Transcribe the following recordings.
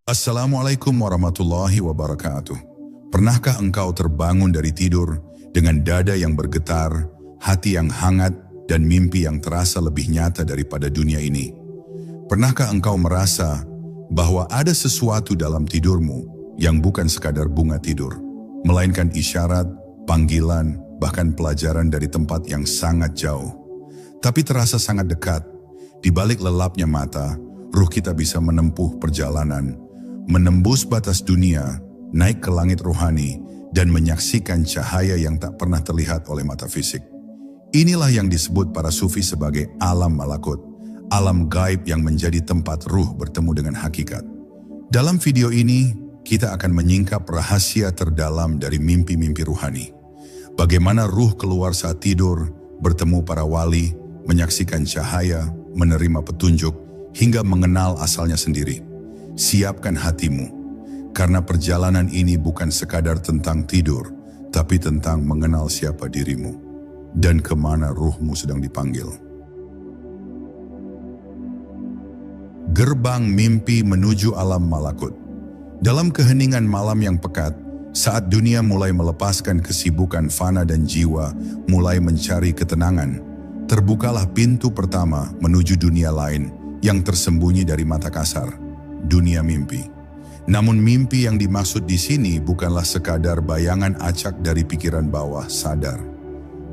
Assalamualaikum warahmatullahi wabarakatuh. Pernahkah engkau terbangun dari tidur dengan dada yang bergetar, hati yang hangat, dan mimpi yang terasa lebih nyata daripada dunia ini? Pernahkah engkau merasa bahwa ada sesuatu dalam tidurmu yang bukan sekadar bunga tidur, melainkan isyarat, panggilan, bahkan pelajaran dari tempat yang sangat jauh, tapi terasa sangat dekat? Di balik lelapnya mata, ruh kita bisa menempuh perjalanan, menembus batas dunia, naik ke langit rohani, dan menyaksikan cahaya yang tak pernah terlihat oleh mata fisik. Inilah yang disebut para sufi sebagai alam malakut, alam gaib yang menjadi tempat ruh bertemu dengan hakikat. Dalam video ini, kita akan menyingkap rahasia terdalam dari mimpi-mimpi ruhani. Bagaimana ruh keluar saat tidur, bertemu para wali, menyaksikan cahaya, menerima petunjuk, hingga mengenal asalnya sendiri. Siapkan hatimu, karena perjalanan ini bukan sekadar tentang tidur, tapi tentang mengenal siapa dirimu dan kemana ruhmu sedang dipanggil. Gerbang mimpi menuju alam malakut. Dalam keheningan malam yang pekat, saat dunia mulai melepaskan kesibukan fana dan jiwa mulai mencari ketenangan, terbukalah pintu pertama menuju dunia lain yang tersembunyi dari mata kasar, dunia mimpi. Namun mimpi yang dimaksud di sini bukanlah sekadar bayangan acak dari pikiran bawah sadar.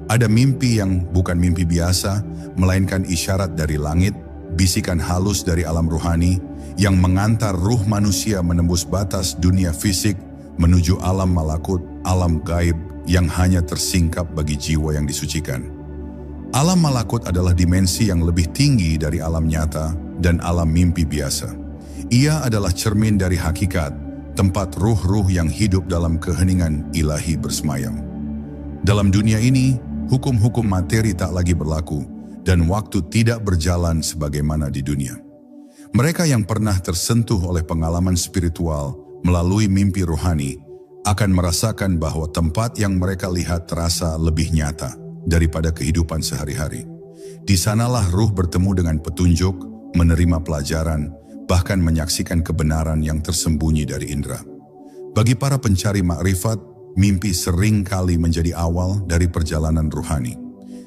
Ada mimpi yang bukan mimpi biasa, melainkan isyarat dari langit, bisikan halus dari alam ruhani, yang mengantar ruh manusia menembus batas dunia fisik menuju alam malakut, alam gaib yang hanya tersingkap bagi jiwa yang disucikan. Alam malakut adalah dimensi yang lebih tinggi dari alam nyata dan alam mimpi biasa. Ia adalah cermin dari hakikat, tempat ruh-ruh yang hidup dalam keheningan ilahi bersemayam. Dalam dunia ini, hukum-hukum materi tak lagi berlaku dan waktu tidak berjalan sebagaimana di dunia. Mereka yang pernah tersentuh oleh pengalaman spiritual melalui mimpi rohani akan merasakan bahwa tempat yang mereka lihat terasa lebih nyata daripada kehidupan sehari-hari. Di sanalah ruh bertemu dengan petunjuk, menerima pelajaran, bahkan menyaksikan kebenaran yang tersembunyi dari indera. Bagi para pencari makrifat, mimpi sering kali menjadi awal dari perjalanan ruhani.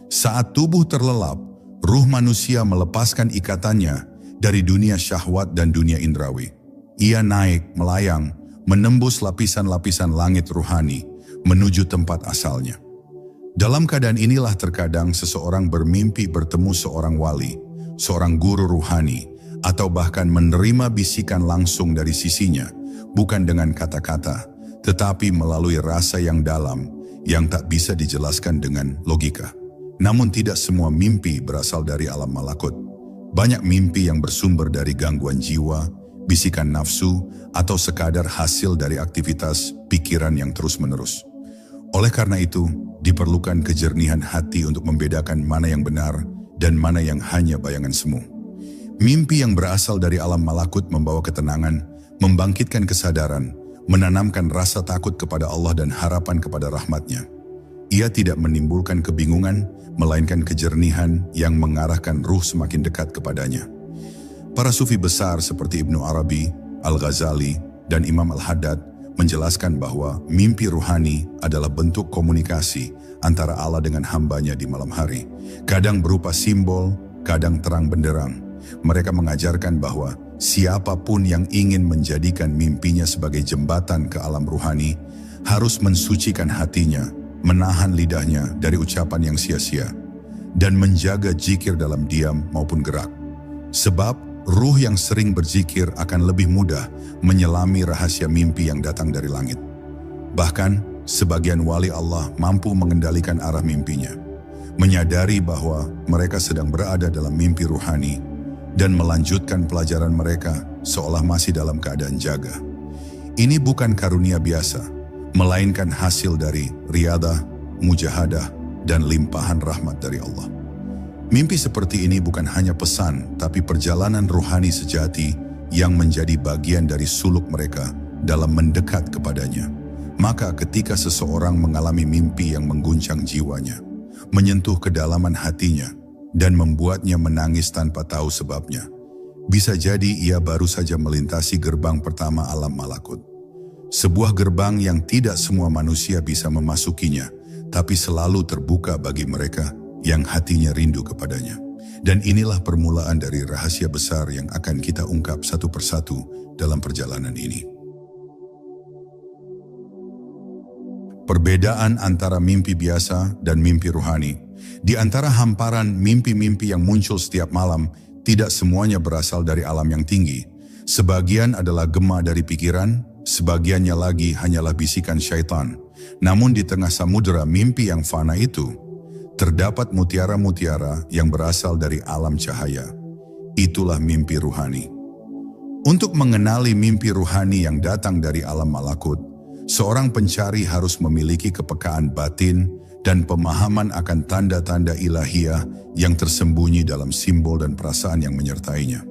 Saat tubuh terlelap, ruh manusia melepaskan ikatannya dari dunia syahwat dan dunia indrawi. Ia naik, melayang, menembus lapisan-lapisan langit ruhani, menuju tempat asalnya. Dalam keadaan inilah terkadang seseorang bermimpi bertemu seorang wali, seorang guru ruhani, atau bahkan menerima bisikan langsung dari sisinya, bukan dengan kata-kata, tetapi melalui rasa yang dalam, yang tak bisa dijelaskan dengan logika. Namun tidak semua mimpi berasal dari alam malakut. Banyak mimpi yang bersumber dari gangguan jiwa, bisikan nafsu, atau sekadar hasil dari aktivitas pikiran yang terus-menerus. Oleh karena itu, diperlukan kejernihan hati untuk membedakan mana yang benar dan mana yang hanya bayangan semu. Mimpi yang berasal dari alam malakut membawa ketenangan, membangkitkan kesadaran, menanamkan rasa takut kepada Allah dan harapan kepada rahmat-Nya. Ia tidak menimbulkan kebingungan, melainkan kejernihan yang mengarahkan ruh semakin dekat kepadanya. Para sufi besar seperti Ibnu Arabi, Al-Ghazali, dan Imam Al-Haddad menjelaskan bahwa mimpi ruhani adalah bentuk komunikasi antara Allah dengan hambanya di malam hari. Kadang berupa simbol, kadang terang benderang. Mereka mengajarkan bahwa siapapun yang ingin menjadikan mimpinya sebagai jembatan ke alam ruhani harus mensucikan hatinya, menahan lidahnya dari ucapan yang sia-sia, dan menjaga zikir dalam diam maupun gerak. Sebab ruh yang sering berzikir akan lebih mudah menyelami rahasia mimpi yang datang dari langit. Bahkan, sebagian wali Allah mampu mengendalikan arah mimpinya, menyadari bahwa mereka sedang berada dalam mimpi ruhani, dan melanjutkan pelajaran mereka seolah masih dalam keadaan jaga. Ini bukan karunia biasa, melainkan hasil dari riyadah, mujahadah, dan limpahan rahmat dari Allah. Mimpi seperti ini bukan hanya pesan, tapi perjalanan ruhani sejati yang menjadi bagian dari suluk mereka dalam mendekat kepadanya. Maka ketika seseorang mengalami mimpi yang mengguncang jiwanya, menyentuh kedalaman hatinya, dan membuatnya menangis tanpa tahu sebabnya, Bisa jadi ia baru saja melintasi gerbang pertama alam malakut. Sebuah gerbang yang tidak semua manusia bisa memasukinya, tapi selalu terbuka bagi mereka yang hatinya rindu kepadanya. Dan inilah permulaan dari rahasia besar yang akan kita ungkap satu persatu dalam perjalanan ini. Perbedaan antara mimpi biasa dan mimpi ruhani. Di antara hamparan mimpi-mimpi yang muncul setiap malam, tidak semuanya berasal dari alam yang tinggi. Sebagian adalah gema dari pikiran, sebagiannya lagi hanyalah bisikan syaitan. Namun di tengah samudera mimpi yang fana itu, terdapat mutiara-mutiara yang berasal dari alam cahaya. Itulah mimpi ruhani. Untuk mengenali mimpi ruhani yang datang dari alam malakut, seorang pencari harus memiliki kepekaan batin dan pemahaman akan tanda-tanda ilahiyah yang tersembunyi dalam simbol dan perasaan yang menyertainya.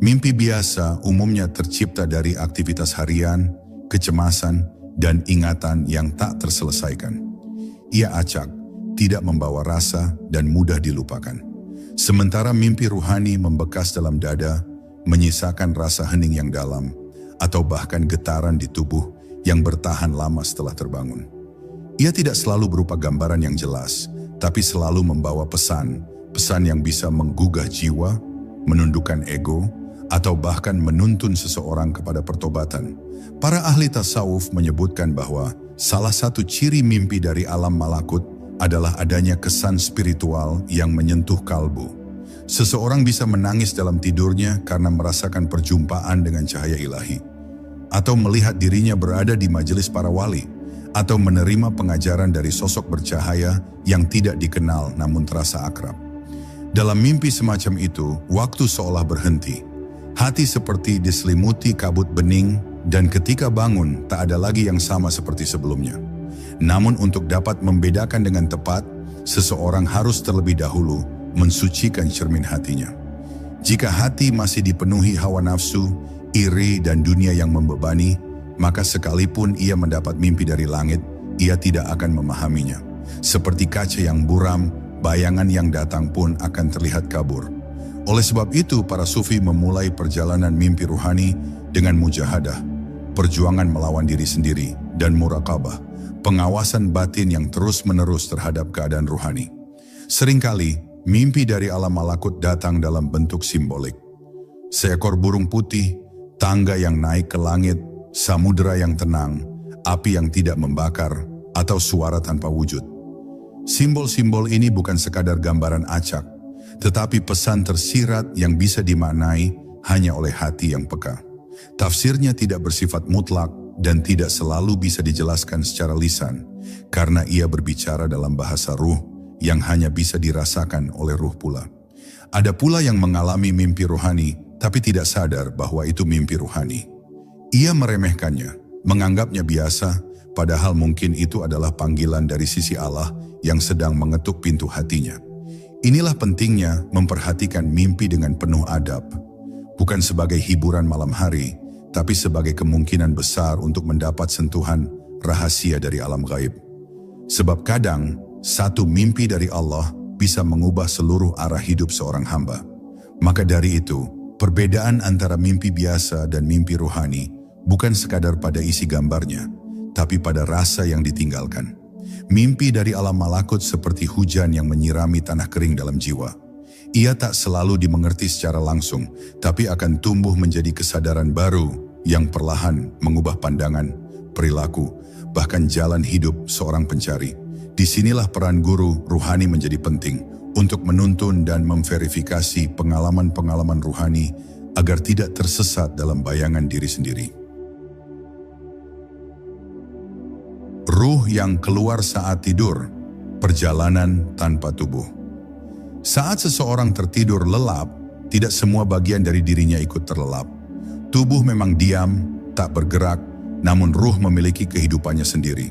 Mimpi biasa umumnya tercipta dari aktivitas harian, kecemasan, dan ingatan yang tak terselesaikan. Ia acak, tidak membawa rasa, dan mudah dilupakan. Sementara mimpi ruhani membekas dalam dada, menyisakan rasa hening yang dalam, atau bahkan getaran di tubuh yang bertahan lama setelah terbangun. Ia tidak selalu berupa gambaran yang jelas, tapi selalu membawa pesan yang bisa menggugah jiwa, menundukkan ego, atau bahkan menuntun seseorang kepada pertobatan. Para ahli tasawuf menyebutkan bahwa salah satu ciri mimpi dari alam malakut adalah adanya kesan spiritual yang menyentuh kalbu. Seseorang bisa menangis dalam tidurnya karena merasakan perjumpaan dengan cahaya ilahi, atau melihat dirinya berada di majelis para wali, atau menerima pengajaran dari sosok bercahaya yang tidak dikenal namun terasa akrab. Dalam mimpi semacam itu, waktu seolah berhenti. Hati seperti diselimuti kabut bening, dan ketika bangun tak ada lagi yang sama seperti sebelumnya. Namun untuk dapat membedakan dengan tepat, seseorang harus terlebih dahulu mensucikan cermin hatinya. Jika hati masih dipenuhi hawa nafsu, iri, dan dunia yang membebani, maka sekalipun ia mendapat mimpi dari langit, ia tidak akan memahaminya. Seperti kaca yang buram, bayangan yang datang pun akan terlihat kabur. Oleh sebab itu, para sufi memulai perjalanan mimpi ruhani dengan mujahadah, perjuangan melawan diri sendiri, dan muraqabah, pengawasan batin yang terus-menerus terhadap keadaan ruhani. Seringkali, mimpi dari alam malakut datang dalam bentuk simbolik. Seekor burung putih, tangga yang naik ke langit, samudera yang tenang, api yang tidak membakar, atau suara tanpa wujud. Simbol-simbol ini bukan sekadar gambaran acak, tetapi pesan tersirat yang bisa dimaknai hanya oleh hati yang peka. Tafsirnya tidak bersifat mutlak dan tidak selalu bisa dijelaskan secara lisan, karena ia berbicara dalam bahasa ruh yang hanya bisa dirasakan oleh ruh pula. Ada pula yang mengalami mimpi ruhani, tapi tidak sadar bahwa itu mimpi ruhani. Ia meremehkannya, menganggapnya biasa, padahal mungkin itu adalah panggilan dari sisi Allah yang sedang mengetuk pintu hatinya. Inilah pentingnya memperhatikan mimpi dengan penuh adab, bukan sebagai hiburan malam hari, tapi sebagai kemungkinan besar untuk mendapat sentuhan rahasia dari alam gaib. Sebab kadang, satu mimpi dari Allah bisa mengubah seluruh arah hidup seorang hamba. Maka dari itu, perbedaan antara mimpi biasa dan mimpi ruhani bukan sekadar pada isi gambarnya, tapi pada rasa yang ditinggalkan. Mimpi dari alam malakut seperti hujan yang menyirami tanah kering dalam jiwa. Ia tak selalu dimengerti secara langsung, tapi akan tumbuh menjadi kesadaran baru yang perlahan mengubah pandangan, perilaku, bahkan jalan hidup seorang pencari. Disinilah peran guru ruhani menjadi penting untuk menuntun dan memverifikasi pengalaman-pengalaman ruhani agar tidak tersesat dalam bayangan diri sendiri. Ruh yang keluar saat tidur, perjalanan tanpa tubuh. Saat seseorang tertidur lelap, tidak semua bagian dari dirinya ikut terlelap. Tubuh memang diam, tak bergerak, namun ruh memiliki kehidupannya sendiri.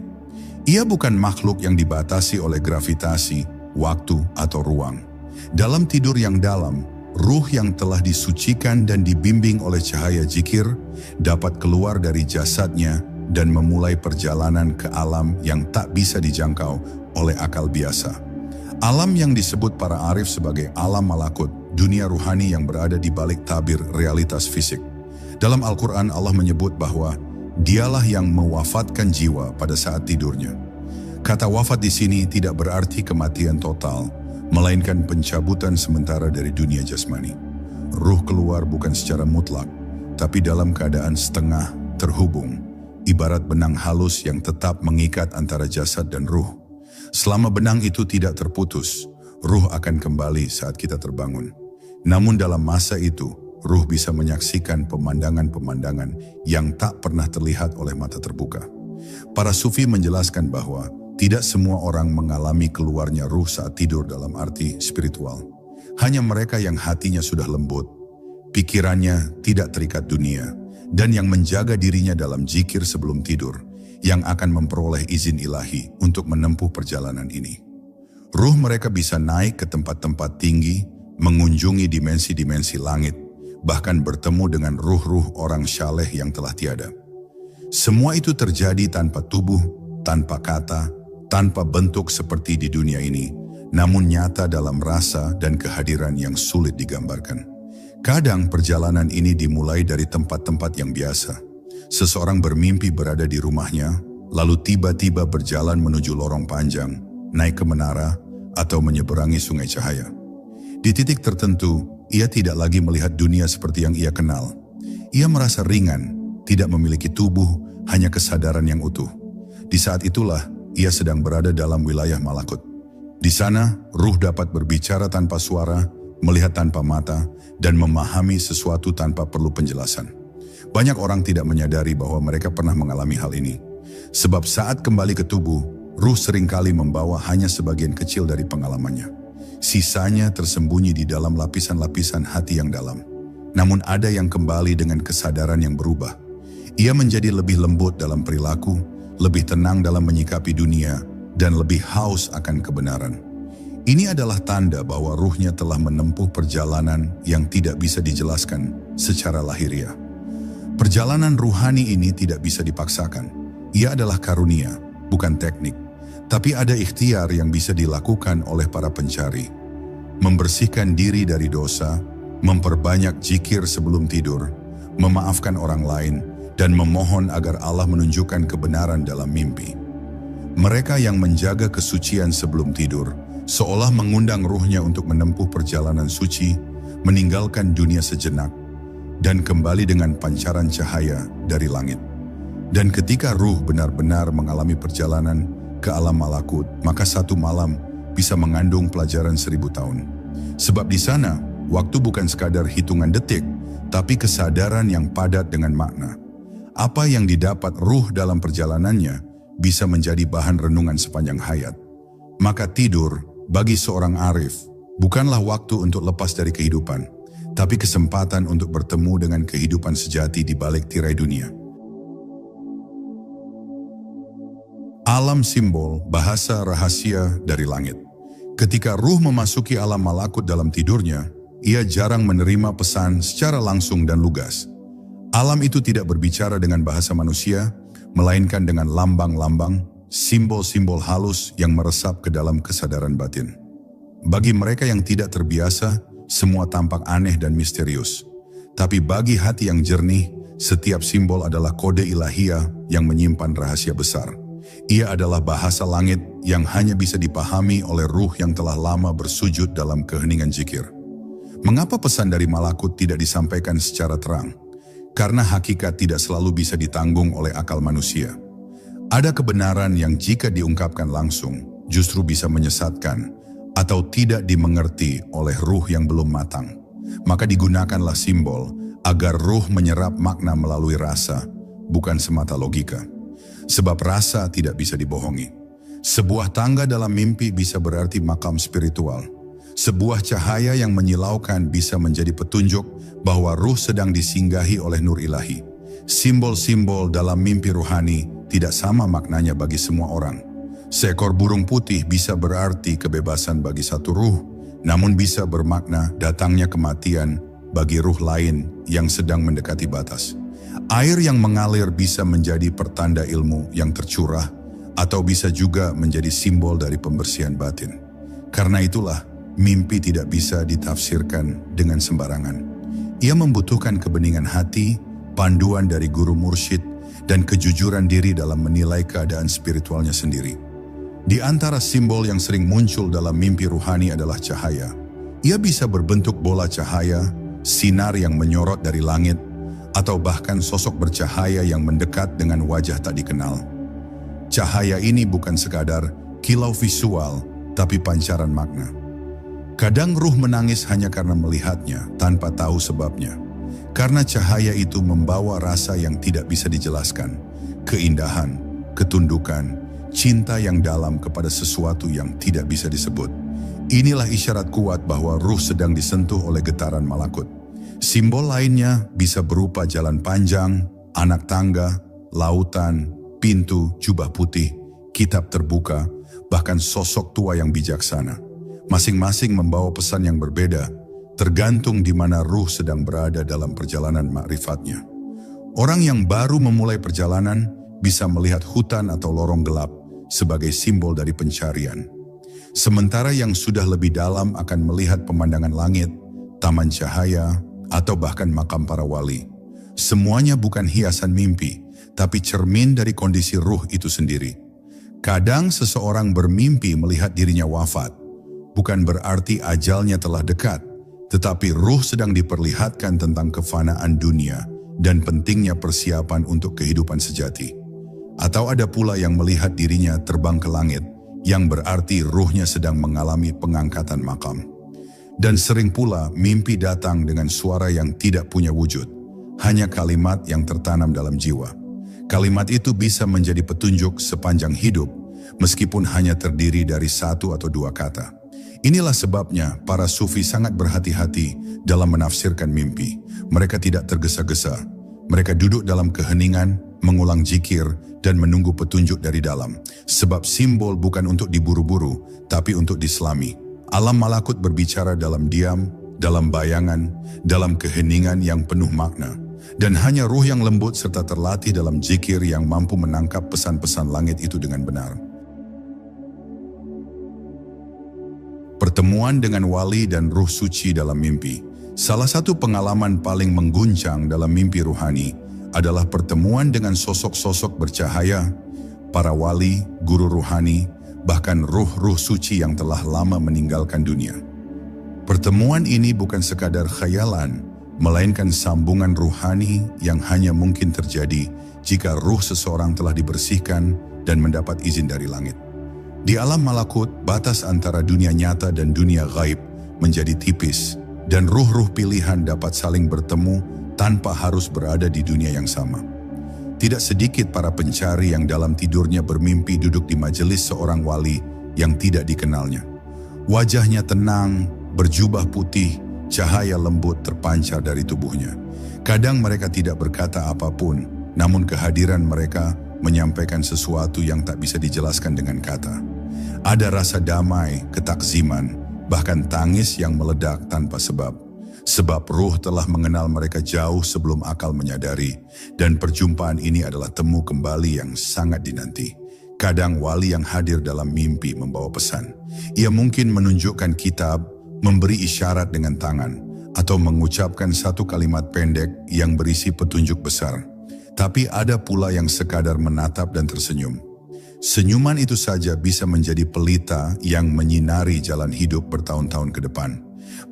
Ia bukan makhluk yang dibatasi oleh gravitasi, waktu, atau ruang. Dalam tidur yang dalam, ruh yang telah disucikan dan dibimbing oleh cahaya zikir dapat keluar dari jasadnya dan memulai perjalanan ke alam yang tak bisa dijangkau oleh akal biasa. Alam yang disebut para arif sebagai alam malakut, dunia ruhani yang berada di balik tabir realitas fisik. Dalam Al-Quran Allah menyebut bahwa dialah yang mewafatkan jiwa pada saat tidurnya. Kata wafat di sini tidak berarti kematian total, melainkan pencabutan sementara dari dunia jasmani. Ruh keluar bukan secara mutlak, tapi dalam keadaan setengah terhubung, ibarat benang halus yang tetap mengikat antara jasad dan ruh. Selama benang itu tidak terputus, ruh akan kembali saat kita terbangun. Namun dalam masa itu, ruh bisa menyaksikan pemandangan-pemandangan yang tak pernah terlihat oleh mata terbuka. Para sufi menjelaskan bahwa tidak semua orang mengalami keluarnya ruh saat tidur dalam arti spiritual. Hanya mereka yang hatinya sudah lembut, pikirannya tidak terikat dunia, dan yang menjaga dirinya dalam zikir sebelum tidur, yang akan memperoleh izin ilahi untuk menempuh perjalanan ini. Ruh mereka bisa naik ke tempat-tempat tinggi, mengunjungi dimensi-dimensi langit, bahkan bertemu dengan ruh-ruh orang syaleh yang telah tiada. Semua itu terjadi tanpa tubuh, tanpa kata, tanpa bentuk seperti di dunia ini, namun nyata dalam rasa dan kehadiran yang sulit digambarkan. Kadang perjalanan ini dimulai dari tempat-tempat yang biasa. Seseorang bermimpi berada di rumahnya, lalu tiba-tiba berjalan menuju lorong panjang, naik ke menara, atau menyeberangi sungai cahaya. Di titik tertentu, ia tidak lagi melihat dunia seperti yang ia kenal. Ia merasa ringan, tidak memiliki tubuh, hanya kesadaran yang utuh. Di saat itulah, ia sedang berada dalam wilayah malakut. Di sana, ruh dapat berbicara tanpa suara, melihat tanpa mata, dan memahami sesuatu tanpa perlu penjelasan. Banyak orang tidak menyadari bahwa mereka pernah mengalami hal ini. Sebab saat kembali ke tubuh, ruh seringkali membawa hanya sebagian kecil dari pengalamannya. Sisanya tersembunyi di dalam lapisan-lapisan hati yang dalam. Namun ada yang kembali dengan kesadaran yang berubah. Ia menjadi lebih lembut dalam perilaku, lebih tenang dalam menyikapi dunia, dan lebih haus akan kebenaran. Ini adalah tanda bahwa ruhnya telah menempuh perjalanan yang tidak bisa dijelaskan secara lahiriah. Perjalanan ruhani ini tidak bisa dipaksakan. Ia adalah karunia, bukan teknik. Tapi ada ikhtiar yang bisa dilakukan oleh para pencari. Membersihkan diri dari dosa, memperbanyak zikir sebelum tidur, memaafkan orang lain, dan memohon agar Allah menunjukkan kebenaran dalam mimpi. Mereka yang menjaga kesucian sebelum tidur, seolah mengundang ruhnya untuk menempuh perjalanan suci, meninggalkan dunia sejenak, dan kembali dengan pancaran cahaya dari langit. Dan ketika ruh benar-benar mengalami perjalanan ke alam malakut, maka satu malam bisa mengandung pelajaran 1000 tahun. Sebab di sana, waktu bukan sekadar hitungan detik, tapi kesadaran yang padat dengan makna. Apa yang didapat ruh dalam perjalanannya bisa menjadi bahan renungan sepanjang hayat. Maka tidur, bagi seorang arif, bukanlah waktu untuk lepas dari kehidupan, tapi kesempatan untuk bertemu dengan kehidupan sejati di balik tirai dunia. Alam simbol, bahasa rahasia dari langit. Ketika ruh memasuki alam malakut dalam tidurnya, ia jarang menerima pesan secara langsung dan lugas. Alam itu tidak berbicara dengan bahasa manusia, melainkan dengan lambang-lambang, simbol-simbol halus yang meresap ke dalam kesadaran batin. Bagi mereka yang tidak terbiasa, semua tampak aneh dan misterius. Tapi bagi hati yang jernih, setiap simbol adalah kode ilahiyah yang menyimpan rahasia besar. Ia adalah bahasa langit yang hanya bisa dipahami oleh ruh yang telah lama bersujud dalam keheningan zikir. Mengapa pesan dari malakut tidak disampaikan secara terang? Karena hakikat tidak selalu bisa ditanggung oleh akal manusia. Ada kebenaran yang jika diungkapkan langsung, justru bisa menyesatkan, atau tidak dimengerti oleh ruh yang belum matang. Maka digunakanlah simbol agar ruh menyerap makna melalui rasa, bukan semata logika. Sebab rasa tidak bisa dibohongi. Sebuah tangga dalam mimpi bisa berarti makam spiritual. Sebuah cahaya yang menyilaukan bisa menjadi petunjuk bahwa ruh sedang disinggahi oleh nur ilahi. Simbol-simbol dalam mimpi ruhani tidak sama maknanya bagi semua orang. Seekor burung putih bisa berarti kebebasan bagi satu ruh, namun bisa bermakna datangnya kematian bagi ruh lain yang sedang mendekati batas. Air yang mengalir bisa menjadi pertanda ilmu yang tercurah, atau bisa juga menjadi simbol dari pembersihan batin. Karena itulah, mimpi tidak bisa ditafsirkan dengan sembarangan. Ia membutuhkan kebeningan hati, panduan dari guru mursyid, dan kejujuran diri dalam menilai keadaan spiritualnya sendiri. Di antara simbol yang sering muncul dalam mimpi ruhani adalah cahaya. Ia bisa berbentuk bola cahaya, sinar yang menyorot dari langit, atau bahkan sosok bercahaya yang mendekat dengan wajah tak dikenal. Cahaya ini bukan sekadar kilau visual, tapi pancaran makna. Kadang ruh menangis hanya karena melihatnya, tanpa tahu sebabnya. Karena cahaya itu membawa rasa yang tidak bisa dijelaskan, keindahan, ketundukan, cinta yang dalam kepada sesuatu yang tidak bisa disebut. Inilah isyarat kuat bahwa ruh sedang disentuh oleh getaran malakut. Simbol lainnya bisa berupa jalan panjang, anak tangga, lautan, pintu, jubah putih, kitab terbuka, bahkan sosok tua yang bijaksana. Masing-masing membawa pesan yang berbeda, tergantung di mana ruh sedang berada dalam perjalanan ma'rifatnya. Orang yang baru memulai perjalanan bisa melihat hutan atau lorong gelap sebagai simbol dari pencarian. Sementara yang sudah lebih dalam akan melihat pemandangan langit, taman cahaya, atau bahkan makam para wali. Semuanya bukan hiasan mimpi, tapi cermin dari kondisi ruh itu sendiri. Kadang seseorang bermimpi melihat dirinya wafat, bukan berarti ajalnya telah dekat, tetapi ruh sedang diperlihatkan tentang kefanaan dunia dan pentingnya persiapan untuk kehidupan sejati. Atau ada pula yang melihat dirinya terbang ke langit, yang berarti ruhnya sedang mengalami pengangkatan makam. Dan sering pula mimpi datang dengan suara yang tidak punya wujud, hanya kalimat yang tertanam dalam jiwa. Kalimat itu bisa menjadi petunjuk sepanjang hidup, meskipun hanya terdiri dari satu atau dua kata. Inilah sebabnya para sufi sangat berhati-hati dalam menafsirkan mimpi. Mereka tidak tergesa-gesa. Mereka duduk dalam keheningan, mengulang zikir, dan menunggu petunjuk dari dalam. Sebab simbol bukan untuk diburu-buru, tapi untuk diselami. Alam malakut berbicara dalam diam, dalam bayangan, dalam keheningan yang penuh makna. Dan hanya ruh yang lembut serta terlatih dalam zikir yang mampu menangkap pesan-pesan langit itu dengan benar. Pertemuan dengan wali dan ruh suci dalam mimpi. Salah satu pengalaman paling mengguncang dalam mimpi ruhani adalah pertemuan dengan sosok-sosok bercahaya, para wali, guru ruhani, bahkan ruh-ruh suci yang telah lama meninggalkan dunia. Pertemuan ini bukan sekadar khayalan, melainkan sambungan ruhani yang hanya mungkin terjadi jika ruh seseorang telah dibersihkan dan mendapat izin dari langit. Di alam malakut, batas antara dunia nyata dan dunia gaib menjadi tipis, dan ruh-ruh pilihan dapat saling bertemu tanpa harus berada di dunia yang sama. Tidak sedikit para pencari yang dalam tidurnya bermimpi duduk di majelis seorang wali yang tidak dikenalnya. Wajahnya tenang, berjubah putih, cahaya lembut terpancar dari tubuhnya. Kadang mereka tidak berkata apapun, namun kehadiran mereka menyampaikan sesuatu yang tak bisa dijelaskan dengan kata. Ada rasa damai, ketakziman, bahkan tangis yang meledak tanpa sebab. Sebab ruh telah mengenal mereka jauh sebelum akal menyadari, dan perjumpaan ini adalah temu kembali yang sangat dinanti. Kadang wali yang hadir dalam mimpi membawa pesan. Ia mungkin menunjukkan kitab, memberi isyarat dengan tangan, atau mengucapkan satu kalimat pendek yang berisi petunjuk besar. Tapi ada pula yang sekadar menatap dan tersenyum. Senyuman itu saja bisa menjadi pelita yang menyinari jalan hidup bertahun-tahun ke depan.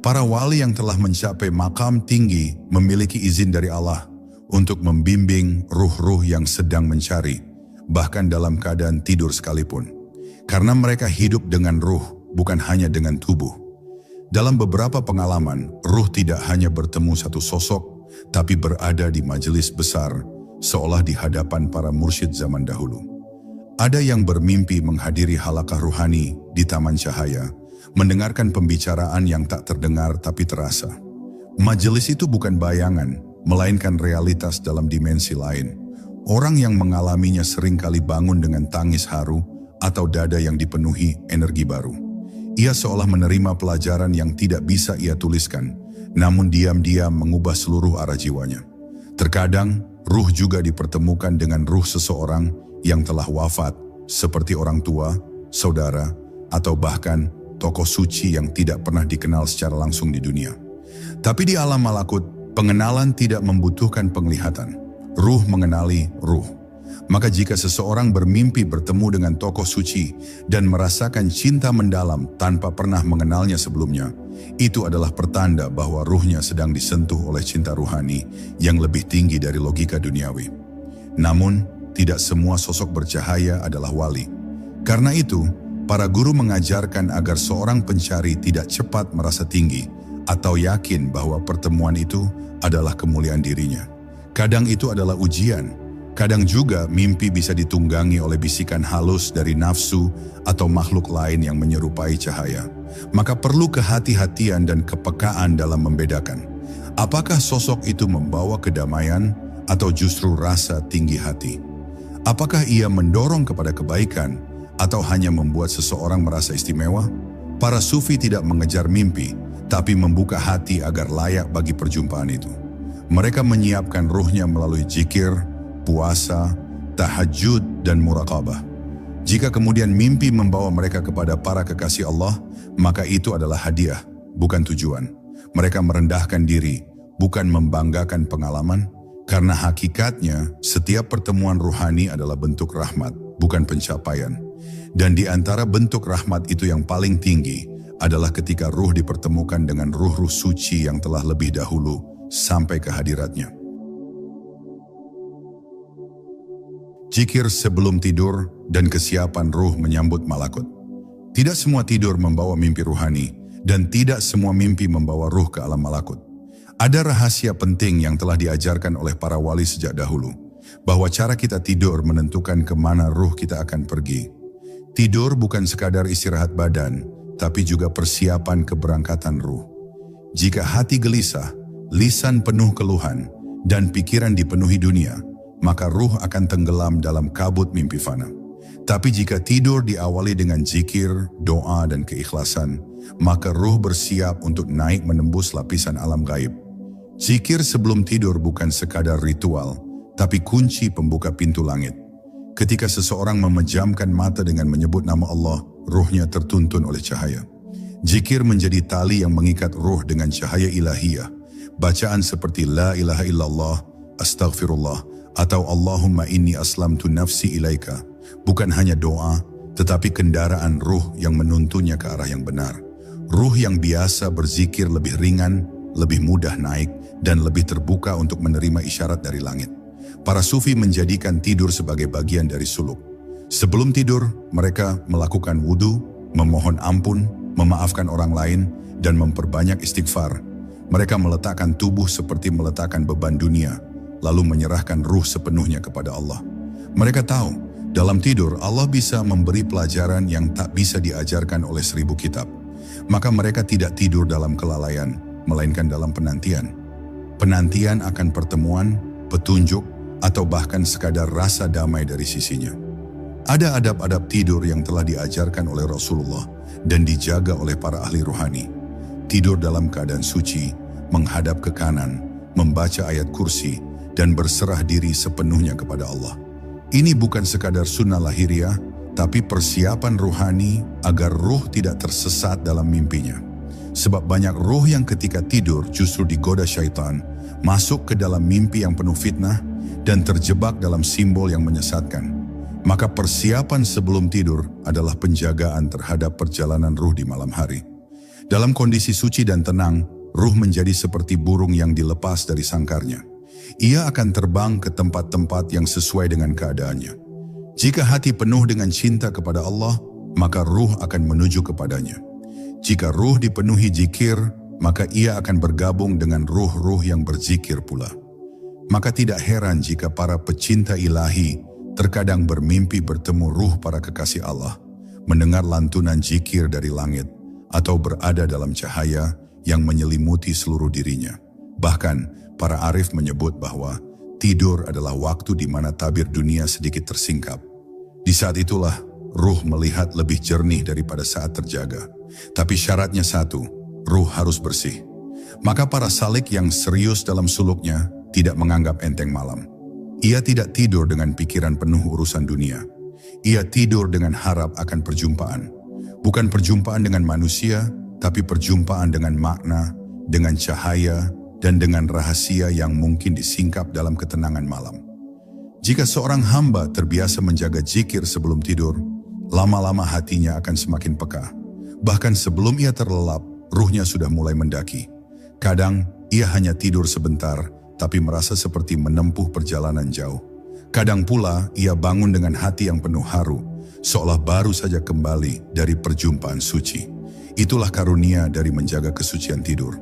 Para wali yang telah mencapai makam tinggi memiliki izin dari Allah untuk membimbing ruh-ruh yang sedang mencari, bahkan dalam keadaan tidur sekalipun. Karena mereka hidup dengan ruh, bukan hanya dengan tubuh. Dalam beberapa pengalaman, ruh tidak hanya bertemu satu sosok, tapi berada di majelis besar, seolah di hadapan para mursyid zaman dahulu. Ada yang bermimpi menghadiri halakah ruhani di taman cahaya, mendengarkan pembicaraan yang tak terdengar tapi terasa. Majelis itu bukan bayangan, melainkan realitas dalam dimensi lain. Orang yang mengalaminya seringkali bangun dengan tangis haru atau dada yang dipenuhi energi baru. Ia seolah menerima pelajaran yang tidak bisa ia tuliskan, namun diam-diam mengubah seluruh arah jiwanya. Terkadang, ruh juga dipertemukan dengan ruh seseorang yang telah wafat, seperti orang tua, saudara, atau bahkan tokoh suci yang tidak pernah dikenal secara langsung di dunia. Tapi di alam malakut, pengenalan tidak membutuhkan penglihatan. Ruh mengenali ruh. Maka jika seseorang bermimpi bertemu dengan tokoh suci dan merasakan cinta mendalam tanpa pernah mengenalnya sebelumnya, itu adalah pertanda bahwa ruhnya sedang disentuh oleh cinta ruhani yang lebih tinggi dari logika duniawi. Namun, tidak semua sosok bercahaya adalah wali. Karena itu, para guru mengajarkan agar seorang pencari tidak cepat merasa tinggi atau yakin bahwa pertemuan itu adalah kemuliaan dirinya. Kadang itu adalah ujian. Kadang juga mimpi bisa ditunggangi oleh bisikan halus dari nafsu atau makhluk lain yang menyerupai cahaya. Maka perlu kehati-hatian dan kepekaan dalam membedakan. Apakah sosok itu membawa kedamaian atau justru rasa tinggi hati? Apakah ia mendorong kepada kebaikan atau hanya membuat seseorang merasa istimewa? Para sufi tidak mengejar mimpi, tapi membuka hati agar layak bagi perjumpaan itu. Mereka menyiapkan ruhnya melalui zikir, puasa, tahajud, dan muraqabah. Jika kemudian mimpi membawa mereka kepada para kekasih Allah, maka itu adalah hadiah, bukan tujuan. Mereka merendahkan diri, bukan membanggakan pengalaman, karena hakikatnya setiap pertemuan ruhani adalah bentuk rahmat, bukan pencapaian. Dan di antara bentuk rahmat itu yang paling tinggi adalah ketika ruh dipertemukan dengan ruh-ruh suci yang telah lebih dahulu sampai ke hadiratnya. Zikir sebelum tidur dan kesiapan ruh menyambut malakut. Tidak semua tidur membawa mimpi ruhani dan tidak semua mimpi membawa ruh ke alam malakut. Ada rahasia penting yang telah diajarkan oleh para wali sejak dahulu, bahwa cara kita tidur menentukan kemana ruh kita akan pergi. Tidur bukan sekadar istirahat badan, tapi juga persiapan keberangkatan ruh. Jika hati gelisah, lisan penuh keluhan, dan pikiran dipenuhi dunia, maka ruh akan tenggelam dalam kabut mimpi fana. Tapi jika tidur diawali dengan zikir, doa, dan keikhlasan, maka ruh bersiap untuk naik menembus lapisan alam gaib. Zikir sebelum tidur bukan sekadar ritual, tapi kunci pembuka pintu langit. Ketika seseorang memejamkan mata dengan menyebut nama Allah, ruhnya tertuntun oleh cahaya. Zikir menjadi tali yang mengikat ruh dengan cahaya ilahiyah. Bacaan seperti La ilaha illallah, astaghfirullah, atau Allahumma inni aslamtu nafsi ilaika bukan hanya doa, tetapi kendaraan ruh yang menuntunnya ke arah yang benar. Ruh yang biasa berzikir lebih ringan, lebih mudah naik, dan lebih terbuka untuk menerima isyarat dari langit. Para sufi menjadikan tidur sebagai bagian dari suluk. Sebelum tidur, mereka melakukan wudu, memohon ampun, memaafkan orang lain, dan memperbanyak istighfar. Mereka meletakkan tubuh seperti meletakkan beban dunia, lalu menyerahkan ruh sepenuhnya kepada Allah. Mereka tahu, dalam tidur Allah bisa memberi pelajaran yang tak bisa diajarkan oleh 1000 kitab. Maka mereka tidak tidur dalam kelalaian, melainkan dalam penantian. Penantian akan pertemuan, petunjuk, atau bahkan sekadar rasa damai dari sisinya. Ada adab-adab tidur yang telah diajarkan oleh Rasulullah dan dijaga oleh para ahli ruhani. Tidur dalam keadaan suci, menghadap ke kanan, membaca ayat kursi, dan berserah diri sepenuhnya kepada Allah. Ini bukan sekadar sunnah lahiriah, tapi persiapan ruhani agar ruh tidak tersesat dalam mimpinya. Sebab banyak ruh yang ketika tidur justru digoda syaitan, masuk ke dalam mimpi yang penuh fitnah, dan terjebak dalam simbol yang menyesatkan. Maka persiapan sebelum tidur adalah penjagaan terhadap perjalanan ruh di malam hari. Dalam kondisi suci dan tenang, ruh menjadi seperti burung yang dilepas dari sangkarnya. Ia akan terbang ke tempat-tempat yang sesuai dengan keadaannya. Jika hati penuh dengan cinta kepada Allah, maka ruh akan menuju kepadanya. Jika ruh dipenuhi zikir, maka ia akan bergabung dengan ruh-ruh yang berzikir pula. Maka tidak heran jika para pecinta ilahi terkadang bermimpi bertemu ruh para kekasih Allah, mendengar lantunan zikir dari langit, atau berada dalam cahaya yang menyelimuti seluruh dirinya. Bahkan, para arif menyebut bahwa tidur adalah waktu di mana tabir dunia sedikit tersingkap. Di saat itulah, ruh melihat lebih jernih daripada saat terjaga. Tapi syaratnya satu, ruh harus bersih. Maka para salik yang serius dalam suluknya tidak menganggap enteng malam. Ia tidak tidur dengan pikiran penuh urusan dunia. Ia tidur dengan harap akan perjumpaan. Bukan perjumpaan dengan manusia, tapi perjumpaan dengan makna, dengan cahaya, dan dengan rahasia yang mungkin disingkap dalam ketenangan malam. Jika seorang hamba terbiasa menjaga zikir sebelum tidur, lama-lama hatinya akan semakin peka. Bahkan sebelum ia terlelap, ruhnya sudah mulai mendaki. Kadang ia hanya tidur sebentar, tapi merasa seperti menempuh perjalanan jauh. Kadang pula ia bangun dengan hati yang penuh haru, seolah baru saja kembali dari perjumpaan suci. Itulah karunia dari menjaga kesucian tidur.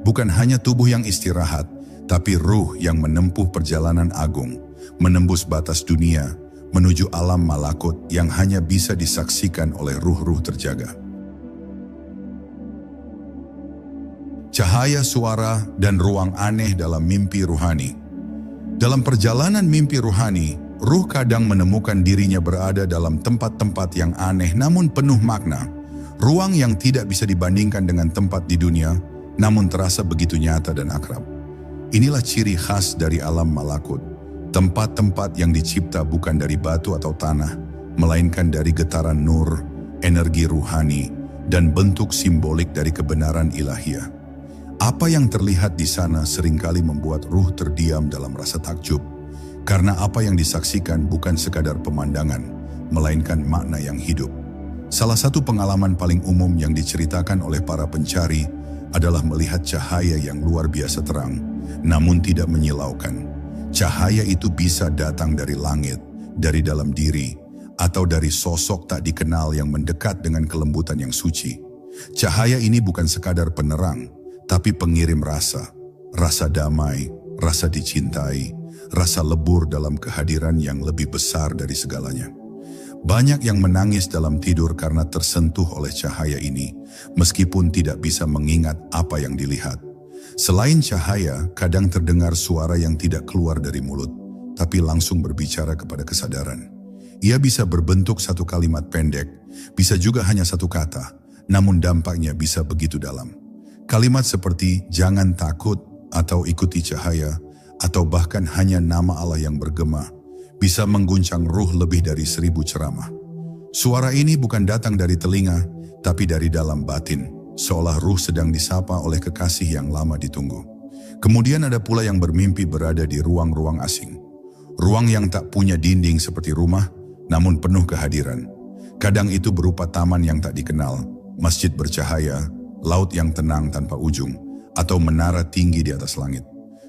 Bukan hanya tubuh yang istirahat, tapi ruh yang menempuh perjalanan agung, menembus batas dunia, menuju alam malakut yang hanya bisa disaksikan oleh ruh-ruh terjaga. Cahaya, suara, dan ruang aneh dalam mimpi ruhani. Dalam perjalanan mimpi ruhani, ruh kadang menemukan dirinya berada dalam tempat-tempat yang aneh namun penuh makna. Ruang yang tidak bisa dibandingkan dengan tempat di dunia, namun terasa begitu nyata dan akrab. Inilah ciri khas dari alam malakut. Tempat-tempat yang dicipta bukan dari batu atau tanah, melainkan dari getaran nur, energi ruhani, dan bentuk simbolik dari kebenaran ilahiyah. Apa yang terlihat di sana seringkali membuat ruh terdiam dalam rasa takjub, karena apa yang disaksikan bukan sekadar pemandangan, melainkan makna yang hidup. Salah satu pengalaman paling umum yang diceritakan oleh para pencari adalah melihat cahaya yang luar biasa terang, namun tidak menyilaukan. Cahaya itu bisa datang dari langit, dari dalam diri, atau dari sosok tak dikenal yang mendekat dengan kelembutan yang suci. Cahaya ini bukan sekadar penerang, tapi pengirim rasa, rasa damai, rasa dicintai, rasa lebur dalam kehadiran yang lebih besar dari segalanya. Banyak yang menangis dalam tidur karena tersentuh oleh cahaya ini, meskipun tidak bisa mengingat apa yang dilihat. Selain cahaya, kadang terdengar suara yang tidak keluar dari mulut, tapi langsung berbicara kepada kesadaran. Ia bisa berbentuk satu kalimat pendek, bisa juga hanya satu kata, namun dampaknya bisa begitu dalam. Kalimat seperti jangan takut atau ikuti cahaya, atau bahkan hanya nama Allah yang bergema, bisa mengguncang ruh lebih dari 1000 ceramah. Suara ini bukan datang dari telinga, tapi dari dalam batin, seolah ruh sedang disapa oleh kekasih yang lama ditunggu. Kemudian ada pula yang bermimpi berada di ruang-ruang asing. Ruang yang tak punya dinding seperti rumah, namun penuh kehadiran. Kadang itu berupa taman yang tak dikenal, masjid bercahaya, laut yang tenang tanpa ujung, atau menara tinggi di atas langit.